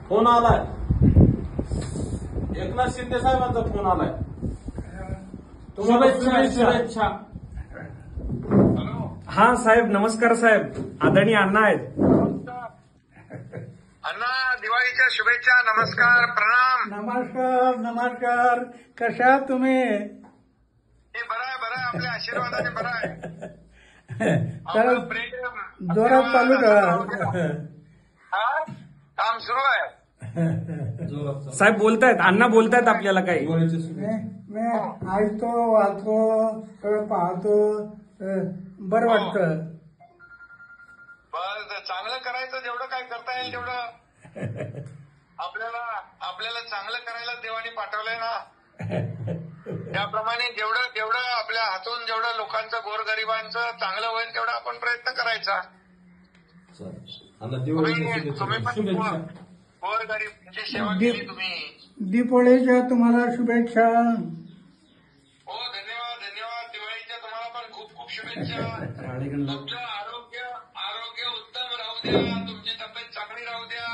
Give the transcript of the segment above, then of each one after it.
Phone आलाय, एकनाथ शिंदे साहेबांचा phone आलाय. शुभेच्छा. हा साहेब, नमस्कार साहेब. आदरणीय अण्णा आहेत. अण्णा, दिवाळीच्या शुभेच्छा. नमस्कार, प्रणाम. नमस्कार नमस्कार. कशा आहात तुम्ही? हे बरं आहे, आपल्या आशीर्वादाने बरं आहे. तर आपलं प्रेम जोरात चालू करा. हा? काम सुरू आहे. साहेब बोलतायत, अण्णा बोलतायत आपल्याला काही. मी ऐकतो, वाचतो, सगळं पाहतो, बरं वाटतं. बरं, चांगलं करायचं, जेवढं काय करता येईल तेवढं. आपल्याला चांगलं करायला देवाने पाठवलंय ना. त्याप्रमाणे जेवढं आपल्या हातून जेवढं लोकांचं, गोरगरिबांचं चांगलं होईल तेवढा आपण प्रयत्न करायचा. तुम्ही पण गोरगरिबांची सेवा केली तुम्ही. दीपोळीच्या तुम्हाला शुभेच्छा. हो, धन्यवाद. दिवाळीच्या तुम्हाला पण खूप शुभेच्छा. तुमचं आरोग्य उत्तम राहू द्या, तुमची तब्येत चांगली राहू द्या.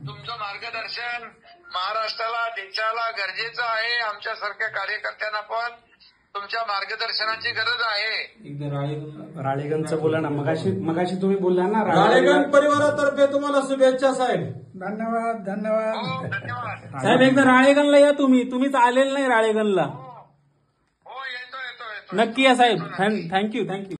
तुमचं मार्गदर्शन महाराष्ट्राला, देशाला गरजेचं आहे. आमच्यासारख्या कार्यकर्त्यांना पण तुमच्या मार्गदर्शनाची गरज आहे. राळेगणचं बोला ना. मगाशी तुम्ही बोलला ना. राळेगण परिवारातर्फे तुम्हाला शुभेच्छा साहेब. धन्यवाद. हो, धन्यवाद. साहेब, एकदा राळेगणला या तुम्हीच आलेलं नाही राळेगणला. हो, येतो. नक्की या साहेब. थँक्यू.